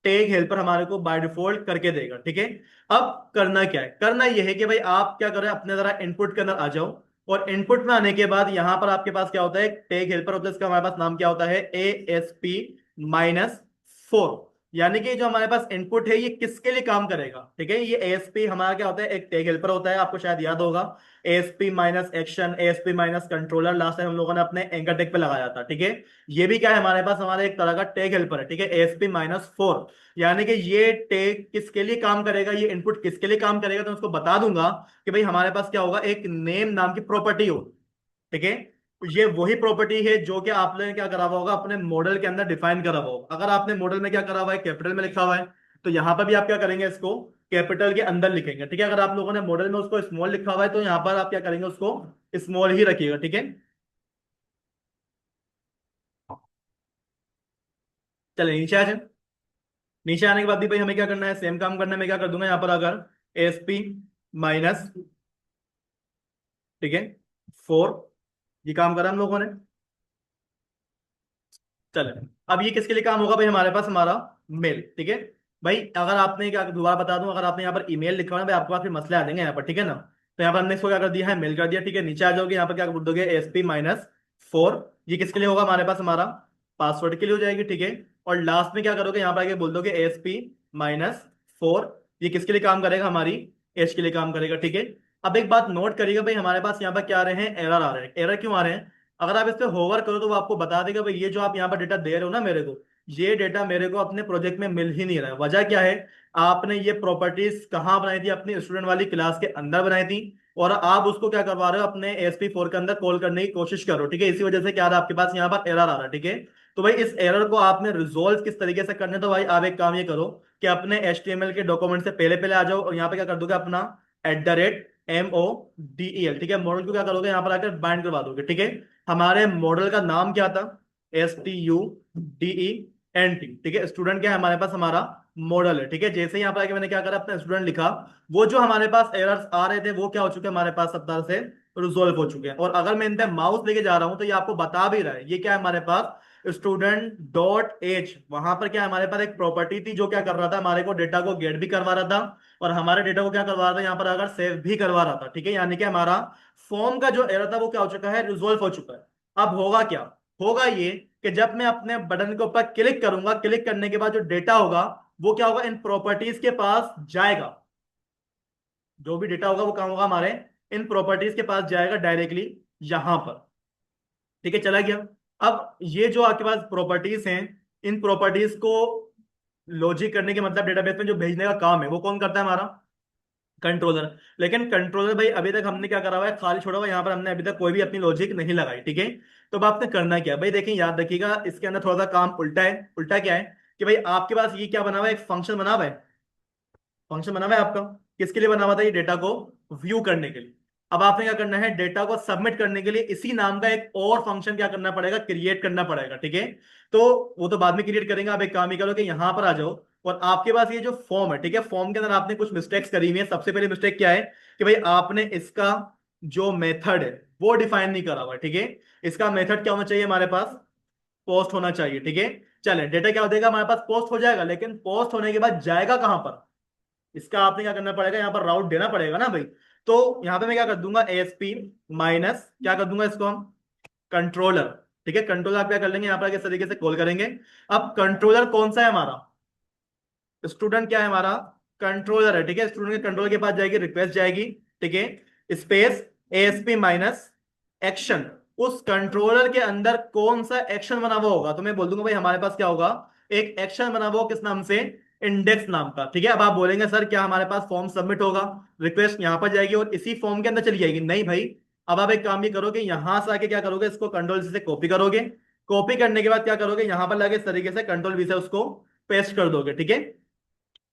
टैग हेल्पर हमारे को बाय डिफॉल्ट करके देगा, ठीक है। अब करना क्या है, करना ये है कि भाई आप क्या करें, अपने जरा इनपुट के अंदर आ जाओ। और इनपुट में आने के बाद यहाँ पर आपके पास क्या होता है, टैग हेल्पर होता है, इसका हमारे पास नाम क्या होता है, ASP-4। यानी कि जो हमारे पास इनपुट है, ये किसके लिए काम करेगा, ठीक है। ये ASP हमारा क्या होता है, एक टैग हेल्पर होता है, आपको शायद याद होगा, ASP minus action, ASP minus controller, last time हम लोगों ने अपने एंकर टैग पे लगाया था, ठीक है। ये भी क्या है, हमारे पास हमारे एक तरह का टैग हेल्पर है, ठीक है, ASP-4। यानी कि ये टैग किसके लिए काम करेगा, ये इनपुट किसके लिए काम करेगा, तो मैं उसको बता दूंगा कि भाई हमारे पास क्या होगा, एक नेम नाम की प्रॉपर्टी हो, ठीक है। ये वही प्रॉपर्टी है जो कि आपने क्या करा हुआ होगा, अपने मॉडल के अंदर डिफाइन करा हुआ होगा। अगर आपने मॉडल में क्या करा हुआ है, कैपिटल में लिखा हुआ है, तो यहाँ पर भी आप क्या करेंगे, इसको कैपिटल के अंदर लिखेंगे, ठीक है। अगर आप लोगों ने मॉडल में उसको स्मॉल लिखा हुआ है, तो यहाँ पर आप क्या करेंगे, उसको स्मॉल ही रखिएगा, ठीक है। चलिए नीचे आ जाए। नीचे आने के बाद भी भाई हमें क्या करना है, सेम काम करना है। मैं क्या कर दूंगा यहाँ पर, अगर एसपी माइनस, ठीक है, 4, ये काम करा हम लोगों ने। चले, अब ये किसके लिए काम होगा भाई, हमारे पास हमारा मेल, ठीक है। भाई अगर आपने क्या, दोबारा बता दूं, अगर आपने यहाँ पर ईमेल लिखा हुआ है भाई, आपके पास फिर मसले आ जाएंगे यहाँ पर, ठीक है ना। तो यहाँ पर हमने इसको क्या कर दिया है, मेल कर दिया, ठीक है। नीचे आ जाओगे, यहाँ पर क्या बोल दोगे, SP-4, ये किसके लिए होगा हमारे पास, हमारा पासवर्ड के लिए हो जाएगी, ठीक है। और लास्ट में क्या करोगे, यहाँ पर आके बोल दोगे SP-4, ये किसके लिए काम करेगा, हमारी एज के लिए काम करेगा, ठीक है। अब एक बात नोट करिएगा भाई, हमारे पास यहाँ पर क्या आ रहे हैं, एरर आ रहे हैं। एरर क्यों आ रहे हैं, अगर आप इस पे होवर करो तो वो आपको बता देगा भाई, ये जो आप यहाँ पर डेटा दे रहे हो ना मेरे को, ये डेटा मेरे को अपने प्रोजेक्ट में मिल ही नहीं रहा है। वजह क्या है, आपने ये प्रॉपर्टीज कहाँ बनाई थी, अपनी स्टूडेंट वाली क्लास के अंदर बनाई थी, और आप उसको क्या करवा रहे हो, अपने SP4 के अंदर कॉल करने की कोशिश करो, ठीक है। इसी वजह से क्या आ रहा है, आपके पास यहाँ पर एरर आ रहा है, ठीक है। तो भाई इस एरर को आपने रिजोल्व किस तरीके से करने, तो भाई आप एक काम ये करो कि अपने HTML के डॉक्यूमेंट से पहले पहले आ जाओ, और यहाँ पे क्या कर दोगे, अपना @MODEL, ठीक है। मॉडल को क्या करोगे, यहाँ पर आकर बाइंड करवा दोगे, ठीक है। हमारे मॉडल का नाम क्या था, STUDENT, ठीक है। स्टूडेंट क्या है हमारे पास, हमारा मॉडल है, ठीक है। जैसे ही यहाँ पर आके मैंने क्या करा, अपना स्टूडेंट लिखा, वो जो हमारे पास एरर्स आ रहे थे वो क्या हो चुके हैं, हमारे पास सब तरह से रिजोल्व हो चुके हैं। और अगर मैं इन पे माउस लेके जा रहा हूं तो ये आपको बता भी रहा है, ये क्या है हमारे पास, student.age, वहां पर क्या है, हमारे पास एक प्रॉपर्टी थी जो क्या कर रहा था, हमारे को डेटा को गेट भी करवा रहा था, और हमारे डेटा को क्या करवा रहा था, यहाँ पर अगर सेव भी करवा रहा था, ठीक है। यानी कि हमारा फॉर्म का जो एरर था वो क्या हो चुका है, रिजोल्व हो चुका है। अब होगा क्या, होगा ये कि जब मैं अपने बटन के ऊपर क्लिक करूंगा, क्लिक करने के बाद जो डेटा होगा वो क्या होगा, इन प्रॉपर्टीज के पास जाएगा। जो भी डेटा होगा वो कहाँ होगा, हमारे इन प्रॉपर्टीज के पास जाएगा डायरेक्टली, यहां पर, ठीक है, चला गया। अब ये जो आपके पास प्रॉपर्टीज हैं, इन प्रॉपर्टीज को लॉजिक करने के मतलब डेटाबेस में जो भेजने का काम है वो कौन करता है, हमारा कंट्रोलर। लेकिन कंट्रोलर भाई अभी तक हमने क्या करा हुआ है, खाली छोड़ा हुआ है, यहाँ पर हमने अभी तक कोई भी अपनी लॉजिक नहीं लगाई, ठीक है। तो अब आपने करना क्या है भाई, देखिए याद रखिएगा, इसके अंदर थोड़ा सा काम उल्टा है। उल्टा क्या है कि भाई आपके पास ये क्या बना हुआ है, एक फंक्शन बना हुआ है। फंक्शन बना हुआ है आपका, किसके लिए बना हुआ था, ये डेटा को व्यू करने के लिए। अब आपने क्या करना है, डेटा को सबमिट करने के लिए इसी नाम का एक और फंक्शन क्या करना पड़ेगा, क्रिएट करना पड़ेगा, ठीक है। तो वो तो बाद में क्रिएट करेंगे, आप एक काम ही करो कि यहां पर आ जाओ, और आपके पास ये जो फॉर्म है, ठीक है, फॉर्म के अंदर आपने कुछ मिस्टेक्स करी हुई है। सबसे पहले मिस्टेक क्या है कि भाई आपने इसका जो मेथड है वो डिफाइन नहीं करा हुआ, ठीक है। इसका मेथड क्या होना चाहिए, हमारे पास पोस्ट होना चाहिए, ठीक है। चले, डेटा क्या हो जाएगा, हमारे पास पोस्ट हो जाएगा, लेकिन पोस्ट होने के बाद जाएगा कहां पर, इसका आपने क्या करना पड़ेगा, यहाँ पर राउट देना पड़ेगा ना भाई। तो यहाँ पे मैं क्या कर दूंगा, ASP माइनस, क्या कर दूंगा इसको हम, कंट्रोलर, ठीक है। कंट्रोलर आप क्या कर लेंगे, यहाँ पर किस तरीके से कॉल करेंगे। अब कंट्रोलर कौन सा है हमारा, स्टूडेंट क्या है हमारा, कंट्रोलर है, ठीक है। स्टूडेंट के कंट्रोलर के पास जाएगी, रिक्वेस्ट जाएगी, ठीक है, स्पेस ASP माइनस एक्शन। उस कंट्रोलर के अंदर कौन सा एक्शन बना हुआ होगा, तो मैं बोल दूंगा भाई हमारे पास क्या होगा, एक एक्शन बना हुआ, किस नाम से, इंडेक्स नाम का, ठीक है। अब आप बोलेंगे सर क्या हमारे पास फॉर्म सबमिट होगा, रिक्वेस्ट यहां पर जाएगी और इसी फॉर्म के अंदर चली जाएगी, नहीं भाई। अब आप एक काम भी करोगे, यहां से आके क्या करोगे, इसको कंट्रोल से कॉपी करोगे, कॉपी करने के बाद क्या करोगे, यहां पर लाके इस तरीके से कंट्रोल V से उसको पेस्ट कर दोगे, ठीक है।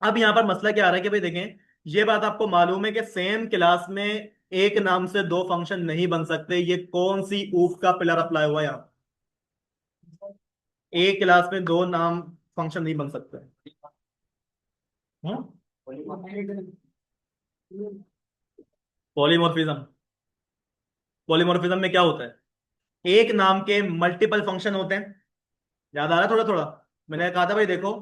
अब यहां पर मसला क्या आ रहा है कि भाई देखें, ये बात आपको मालूम है कि सेम क्लास में एक नाम से दो फंक्शन नहीं बन सकते। ये कौन सी ऊफ का पिलर अप्लाई हुआ है यहाँ, एक क्लास में दो नाम फंक्शन नहीं बन सकते। पॉलीमॉर्फिज्म, पॉलीमॉर्फिज्म में क्या होता है, एक नाम के मल्टीपल फंक्शन होते हैं। याद आ रहा है थोड़ा थोड़ा, मैंने कहा था भाई देखो,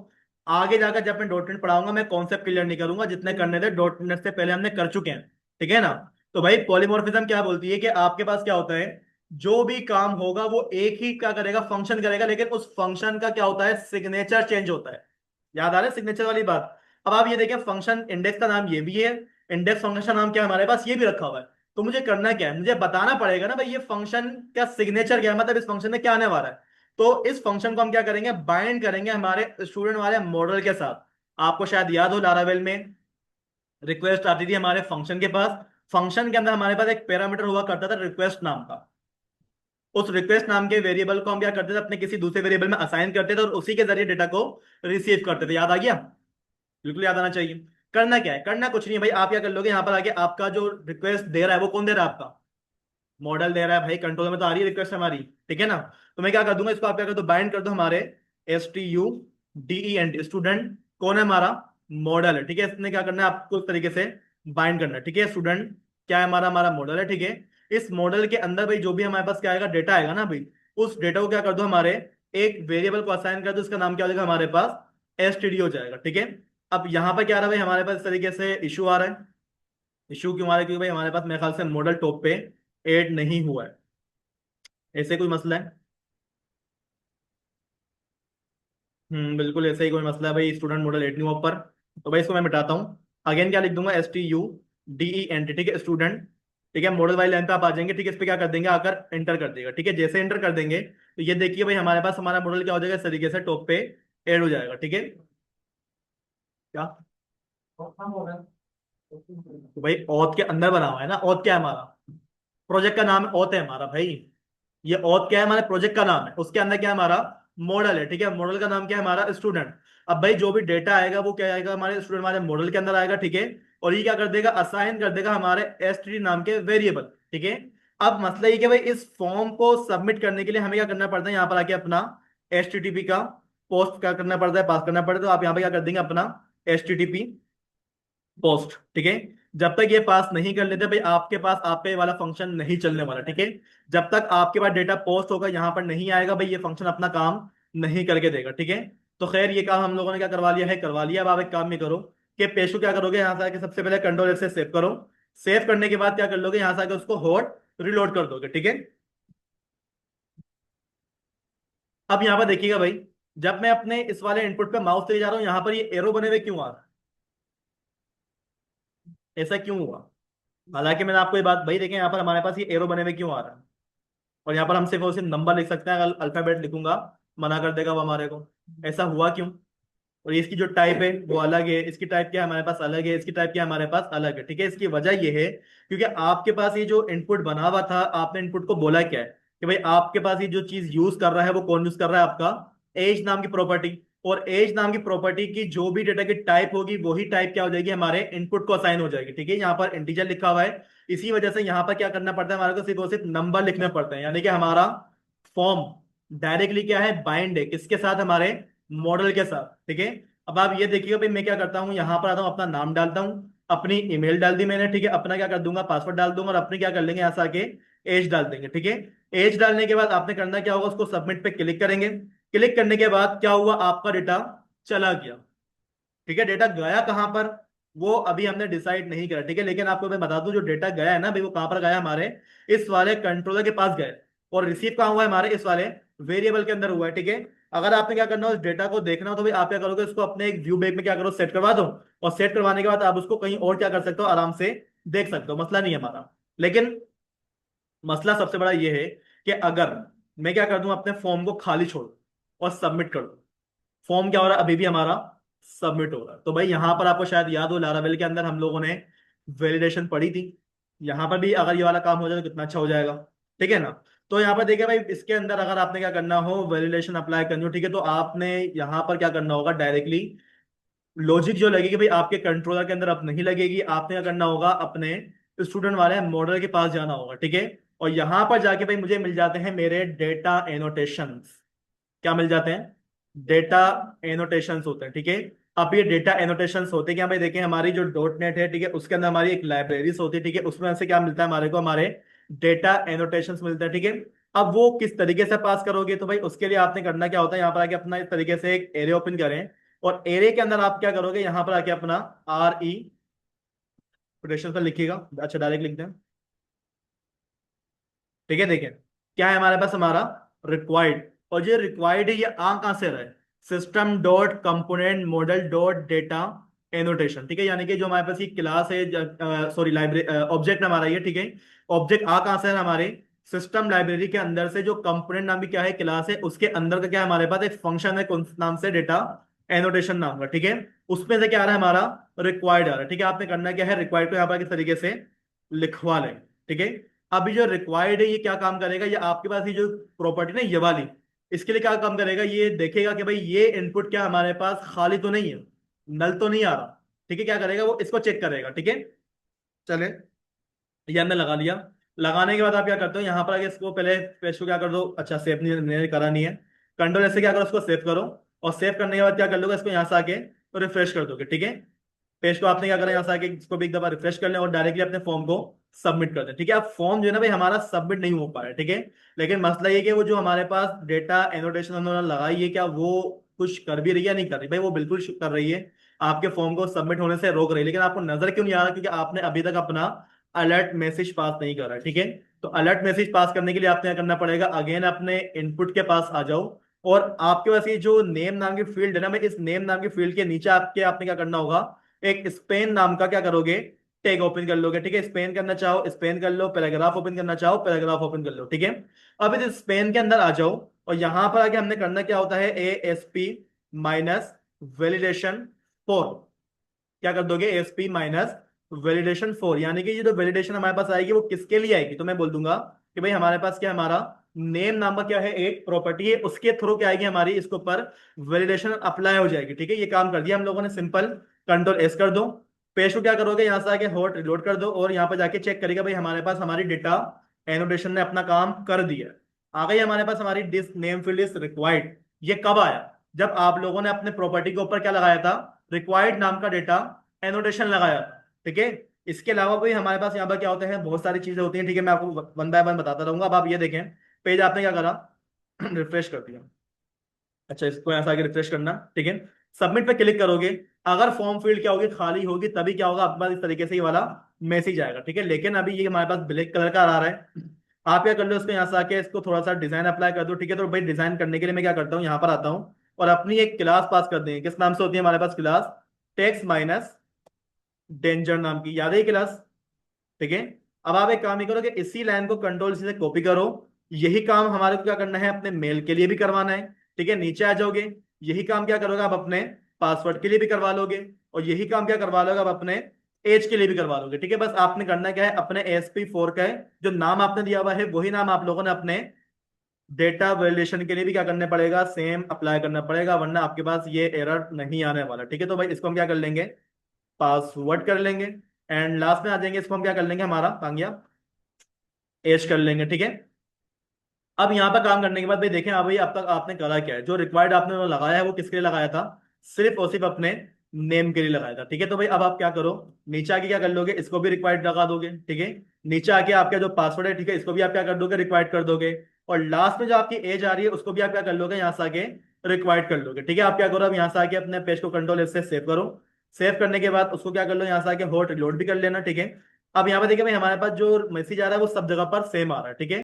आगे जाकर जब मैं डॉट नेट पढ़ाऊंगा मैं कॉन्सेप्ट क्लियर नहीं करूंगा, जितने करने थे डॉट नेट से पहले हमने कर चुके हैं, ठीक है ना। तो भाई पॉलीमॉर्फिज्म क्या बोलती है कि आपके पास क्या होता है, जो भी काम होगा वो एक ही क्या करेगा, फंक्शन करेगा, लेकिन उस फंक्शन का क्या होता है, सिग्नेचर चेंज होता है। याद आ रहा है सिग्नेचर वाली बात। अब आप ये देखें, फंक्शन इंडेक्स का नाम ये भी है, इंडेक्स फंक्शन का नाम क्या है हमारे पास, ये भी रखा हुआ है। तो मुझे करना क्या है, मुझे बताना पड़ेगा ना भाई ये फंक्शन का सिग्नेचर क्या है, मतलब इस फंक्शन में क्या आने वाला है। तो इस फंक्शन को हम क्या करेंगे, बाइंड करेंगे हमारे स्टूडेंट वाले मॉडल के साथ। आपको शायद याद हो लारावेल में रिक्वेस्ट आती थी हमारे फंक्शन के पास, फंक्शन के अंदर हमारे पास एक पैरामीटर हुआ करता था रिक्वेस्ट नाम का, उस रिक्वेस्ट नाम के वेरिएबल को हम क्या करते थे, अपने किसी दूसरे वेरिएबल में असाइन करते थे और उसी के जरिए डेटा को रिसीव करते थे। याद आ गया? बिल्कुल याद आना चाहिए। करना क्या है, करना कुछ नहीं है भाई, आप क्या कर लोगे, यहाँ पर आके आपका जो रिक्वेस्ट दे रहा है वो कौन दे रहा है, आपका मॉडल दे रहा है भाई, कंट्रोलर में तो आ रही है रिक्वेस्ट हमारी, ठीक है ना। तो मैं क्या कर दूंगा, इसको आप क्या कर दो, बाइंड कर दो हमारे STUDENT, स्टूडेंट कौन है हमारा, मॉडल है, ठीक है। इसने क्या करना है, आपको इस तरीके से बाइंड करना है, ठीक है। स्टूडेंट क्या है हमारा, हमारा मॉडल है, ठीक है। इस मॉडल के अंदर भाई जो भी हमारे पास क्या आएगा, डेटा आएगा ना भाई, उस डेटा को क्या कर दो, हमारे एक वेरिएबल को असाइन कर दो, इसका नाम क्या हो जाएगा हमारे पास, STD हो जाएगा, ठीक है। अब यहाँ पर क्या आ रहा है भाई, हमारे पास इस तरीके से इशू आ रहा है। इशू क्यों आ रहा है, क्योंकि भाई हमारे पास मेरे ख्याल से मॉडल टॉप पे ऐड नहीं हुआ है, ऐसे कोई मसला है। बिल्कुल ऐसे ही कोई मसला है भाई, स्टूडेंट मॉडल ऐड नहीं हुआ ऊपर। तो भाई इसको मैं मिटाता हूँ। अगेन क्या लिख दूंगा, STUDENT, ठीक है, स्टूडेंट, ठीक है। मॉडल वाली लाइन पे आप आ जाएंगे, ठीक है। इस पे क्या कर देंगे, आकर एंटर कर देगा, ठीक है। जैसे एंटर कर देंगे तो ये देखिए भाई हमारे पास हमारा मॉडल क्या हो जाएगा, इस तरीके से टॉप पे ऐड हो जाएगा, ठीक है। क्या तो भाई ऑथ के अंदर बना हुआ है ना, ऑथ क्या है हमारा, प्रोजेक्ट का नाम है, ऑथ है हमारा भाई। ये ऑथ क्या है, हमारे प्रोजेक्ट का नाम है, उसके अंदर क्या है हमारा, मॉडल है, ठीक है। मॉडल का नाम क्या है हमारा, स्टूडेंट। अब भाई जो भी डेटा आएगा वो क्या आएगा, हमारे स्टूडेंट हमारे मॉडल के अंदर आएगा, ठीक है। और ये क्या कर देगा, असाइन कर देगा हमारे STD नाम के वेरिएबल, ठीक है। अब मसला ये कि भाई इस फॉर्म को सबमिट करने के लिए हमें क्या करना पड़ता है, यहाँ पर आके अपना HTTP का पोस्ट क्या करना पड़ता है, पास करना पड़ता है। तो आप यहाँ पे क्या कर देंगे, अपना HTTP पोस्ट, ठीक है। जब तक ये पास नहीं कर लेते भाई आपके पास आप पे वाला फंक्शन नहीं चलने वाला, ठीक है। जब तक आपके पास डेटा पोस्ट होगा यहाँ पर नहीं आएगा भाई, ये फंक्शन अपना काम नहीं करके देगा, ठीक है। तो खैर ये काम हम लोगों ने क्या करवा लिया है, करवा लिया। अब आप एक काम नहीं करो कि पेशु क्या करोगे, यहाँ से आके सबसे पहले कंट्रोल से सेव करो। सेव करने के बाद क्या कर लोगे, यहाँ से आके उसको होट रिलोड कर दोगे, ठीक है। अब यहाँ पर देखिएगा भाई, जब मैं अपने इस वाले इनपुट पे माउस ले जा रहा हूँ, यहाँ पर ये एरो बने हुए क्यों आ रहा है, ऐसा क्यों हुआ। हालांकि मैंने आपको ये बात भाई देखें, यहाँ पर हमारे पास ये एरो बने हुए क्यों आ रहा है, और यहाँ पर हम सिर्फ और सिर्फ नंबर लिख सकते हैं, अगर अल्फाबेट लिखूंगा मना कर देगा वो हमारे को, ऐसा हुआ क्यों। और इसकी जो टाइप है वो अलग है, इसकी टाइप क्या है हमारे पास अलग है, इसकी टाइप क्या है हमारे पास अलग है, ठीक है। इसकी वजह ये है क्योंकि आपके पास ये जो इनपुट बना हुआ था, आपने इनपुट को बोला क्या है कि भाई आपके पास ये जो चीज यूज कर रहा है वो कौन यूज कर रहा है, आपका एज नाम की प्रॉपर्टी। और एज नाम की प्रॉपर्टी की जो भी डेटा की टाइप होगी वही टाइप क्या हो जाएगी, हमारे इनपुट को असाइन हो जाएगी, ठीक है। यहाँ पर इंटीजर लिखा हुआ है, इसी वजह से यहाँ पर क्या करना पड़ता है, हमारे को सिर्फ और सिर्फ नंबर लिखने पड़ते हैं, यानी कि हमारा फॉर्म डायरेक्टली क्या है, बाइंड है किसके साथ, हमारे मॉडल के साथ, ठीक है। अब आप ये देखिए भाई मैं क्या करता हूँ, यहाँ पर आता हूँ, अपना नाम डालता हूँ, अपनी ईमेल डाल दी मैंने, ठीक है। अपना क्या कर दूंगा, पासवर्ड डाल दूंगा, और अपने क्या कर लेंगे, यहाँ से आके एज डाल देंगे, ठीक है। एज डालने के बाद आपने करना क्या होगा, उसको सबमिट पे क्लिक करेंगे। क्लिक करने के बाद क्या हुआ, आपका डेटा चला गया, ठीक है। डेटा गया कहाँ पर, वो अभी हमने डिसाइड नहीं करा, ठीक है। लेकिन आपको मैं बता दूं, जो डेटा गया है ना भाई, वो कहाँ पर गया, हमारे इस वाले कंट्रोलर के पास गए। और रिसीव कहाँ हुआ है, हमारे इस वाले वेरिएबल के अंदर हुआ है, ठीक है। अगर आपने क्या करना हो, उस डेटा को देखना हो तो भाई आप क्या करोगे, उसको अपने एक व्यू बैग में क्या करो, सेट करवा दो। और सेट करवाने के बाद आप उसको कहीं और क्या कर सकते हो, आराम से देख सकते हो, मसला नहीं है हमारा। लेकिन मसला सबसे बड़ा ये है कि अगर मैं क्या कर दूं, अपने फॉर्म को खाली छोड़ दूं और सबमिट कर दूं, फॉर्म क्या हो रहा है, अभी भी हमारा सबमिट हो रहा है। तो भाई यहां पर आपको शायद याद हो, लारावेल के अंदर हम लोगों ने वैलिडेशन पढ़ी थी। यहां पर भी अगर ये वाला काम हो जाए तो कितना अच्छा हो जाएगा, ठीक है ना। तो यहाँ पर देखिए भाई, इसके अंदर अगर आपने क्या करना हो, वैलिडेशन अप्लाई करनी हो, ठीक है, तो आपने यहाँ पर क्या करना होगा, डायरेक्टली लॉजिक जो लगेगी भाई आपके कंट्रोलर के अंदर अब नहीं लगेगी, आपने क्या करना होगा, अपने स्टूडेंट वाले मॉडल के पास जाना होगा, ठीक है। और यहां पर जाके भाई मुझे मिल जाते हैं मेरे डेटा एनोटेशंस। क्या मिल जाते हैं, डेटा एनोटेशंस होते हैं, ठीक है। अब ये डेटा एनोटेशंस होते हैं क्या भाई, देखें हमारी जो डॉट नेट है, ठीक है, उसके अंदर हमारी एक लाइब्रेरीज होती है, ठीक है। उसमें से क्या मिलता है हमारे को, हमारे डेटा एनोटेशंस मिलते हैं, ठीक है। अब वो किस तरीके से पास करोगे, तो भाई उसके लिए आपने करना क्या होता है, यहाँ पर आके अपना इस तरीके से एक एरे ओपन करें। और एरे के अंदर आप क्या करोगे, यहाँ पर आके अपना RE कोटेशन पर लिखिएगा, अच्छा डायरेक्ट लिख दें, ठीक है। देखिए क्या है हमारे पास, हमारा रिक्वायर्ड। और जो रिक्वायर्ड है ये आ कहां से रहा है, system dot component model dot data annotation, ठीक है। यानी कि जो हमारे पास ये क्लास है, सॉरी लाइब्रेरी ऑब्जेक्ट हमारा ये, ठीक है। ऑब्जेक्ट आ कहां से है, हमारे सिस्टम लाइब्रेरी के अंदर से, जो कंपोनेंट नाम की क्या है, क्लास है, उसके अंदर का क्या है, हमारे पास एक फंक्शन है, कौन नाम से, डेटा एनोटेशन नाम का, ठीक है। उसमें से क्या आ रहा है, हमारा रिक्वायर्ड आ रहा है, ठीक है। आपने करना क्या है, रिक्वायर्ड को यहाँ पर किस तरीके से लिखवा लें, ठीक है। अभी जो रिक्वायर्ड है ये क्या काम करेगा, ये आपके पास ये जो प्रॉपर्टी ना ये वाली, इसके लिए क्या काम करेगा, ये देखेगा कि भाई ये इनपुट क्या हमारे पास खाली तो नहीं है, नल तो नहीं आ रहा। ठीक है, क्या करेगा वो इसको चेक करेगा। ठीक है, चले, ये हमने लगा लिया। लगाने के बाद आप क्या करते हो, यहाँ पर आगे इसको पहले पेज को क्या कर दो, अच्छा सेव नहीं करा नहीं है, कंट्रोल ऐसे क्या करो, इसको सेव करो। और सेव करने के बाद क्या कर लोगे, इसको यहाँ से आके तो रिफ्रेश कर दोगे। ठीक है, पेज को आपने क्या करना है, यहाँ से आके इसको भी एक दफा रिफ्रेश कर लें और डायरेक्टली अपने फॉर्म को सबमिट कर दें। ठीक है, अब फॉर्म जो है ना भाई हमारा सबमिट नहीं हो पा रहा है। ठीक है, लेकिन मसला ये कि वो जो हमारे पास डेटा एनोटेशन उन्होंने लगाई है, क्या वो कुछ कर भी रही है या नहीं कर रही, भाई वो बिल्कुल कर रही है, आपके फॉर्म को सबमिट होने से रोक रही है, लेकिन आपको नजर क्यों नहीं आ रहा, क्योंकि आपने अभी तक अपना अलर्ट मैसेज पास नहीं करा। ठीक है, तो अलर्ट मैसेज पास करने के लिए आपने क्या करना पड़ेगा, अगेन अपने इनपुट के पास आ जाओ, और आपके पास ये जो नेम नाम की फील्ड है ना, मैं इस नेम नाम की फील्ड के नीचे आपके आपने क्या करना होगा, एक स्पेन नाम का क्या करोगे, टैग ओपन कर लोगे। ठीक है, स्पेन करना चाहो स्पेन कर लो, पैराग्राफ ओपन करना चाहो पैराग्राफ ओपन कर लो। ठीक है, अब इस स्पेन के अंदर आ जाओ, और यहां पर आके हमने करना क्या होता है, ASP माइनस वैलिडेशन 4, क्या कर दोगे, ASP माइनस वैलिडेशन 4, यानी कि ये जो वैलिडेशन हमारे पास आएगी वो किसके लिए आएगी, तो मैं बोल दूंगा कि भाई हमारे पास क्या, हमारा नेम नाम का क्या है, एक प्रॉपर्टी है, उसके थ्रू क्या आएगी हमारी, इसके ऊपर वैलिडेशन अप्लाई हो जाएगी। ठीक है, ये काम कर दिया हम लोगों ने, सिंपल कंट्रोल एस कर दो। पेज को क्या करोगे, यहां से आके हॉट रिलोड कर दो, और यहाँ पर जाके चेक करेगा भाई हमारे पास हमारी डेटा एनोटेशन ने अपना काम कर दिया। आ गई हमारे पास हमारी this name field is required. ये कब आया, जब आप लोगों ने अपने प्रॉपर्टी के ऊपर क्या लगाया था, रिक्वायर्ड नाम का डेटा एनोटेशन लगाया था। ठीक है, इसके अलावा भी हमारे पास यहाँ पर क्या होता है, बहुत सारी चीजें होती हैं। ठीक है, मैं आपको वन बाय वन बताता रहूंगा। अब आप ये देखें, पेज आपने क्या करा, रिफ्रेश कर दिया। अच्छा, इसको यहाँ से आगे रिफ्रेश करना। ठीक है, सबमिट पे क्लिक करोगे, अगर फॉर्म फील्ड क्या होगी, खाली होगी, तभी क्या होगा आपके पास इस तरीके से ये वाला मैसेज आएगा। ठीक है, लेकिन अभी ये हमारे पास ब्लैक कलर का आ रहा है, आप क्या कर लो, इसको यहाँ से आके इसको थोड़ा सा डिजाइन अप्लाई कर दो। ठीक है, तो भाई डिजाइन करने के लिए मैं क्या करता हूँ, यहाँ पर आता हूँ और अपनी एक क्लास पास कर देंगे। किस नाम से होती है हमारे पास क्लास, टेक्स्ट माइनस डेंजर नाम की, याद है क्लास। ठीक है, अब आप एक काम ही करो कि इसी लाइन को कंट्रोल से कॉपी करो, यही काम हमारे को क्या करना है, अपने मेल के लिए भी करवाना है। ठीक है, नीचे आ जाओगे, यही काम क्या करोगे आप अपने पासवर्ड के लिए भी करवा लोगे, और यही काम क्या करवा लोगे आप अपने एज के लिए भी करवा लोगे। ठीक है, बस आपने करना क्या है, अपने ASP4 का है जो नाम आपने दिया हुआ है, वही नाम आप लोगों ने अपने डेटा वैलिडेशन के लिए भी क्या करना पड़ेगा, सेम अप्लाई करना पड़ेगा, वरना आपके पास ये एरर नहीं आने वाला। ठीक है, तो भाई इसको हम क्या कर लेंगे, पासवर्ड कर लेंगे, एंड लास्ट में आ जाएंगे, इसको हम क्या कर लेंगे, हमारा आ गया एज कर लेंगे। ठीक है, अब यहाँ पर काम करने के बाद भाई देखें, आप भाई अब तक आपने करा क्या है, जो रिक्वायर्ड आपने वो लगाया है वो किसके लिए लगाया था, सिर्फ और सिर्फ अपने नेम के लिए लगाया था। ठीक है, तो भाई अब आप क्या करो, नीचे आके क्या कर लोगे, इसको भी रिक्वायर्ड लगा दोगे। ठीक है, नीचे आके आपका जो पासवर्ड है, ठीक है, इसको भी आप क्या कर दोगे, रिक्वायर्ड कर दोगे, और लास्ट में जो आपकी एज आ रही है उसको भी आप क्या कर लोगे, यहाँ से आके रिक्वायर्ड कर लोगे। ठीक है, आप क्या करो, अब यहाँ से आके अपने पेज को कंट्रोल इससे सेव करो। सेव करने के बाद उसको क्या कर लो, यहाँ से आके हॉट रिलोड भी कर लेना। ठीक है, अब यहाँ पे देखिए भाई हमारे पास जो मैसेज आ रहा है वो सब जगह पर सेम आ रहा है। ठीक है।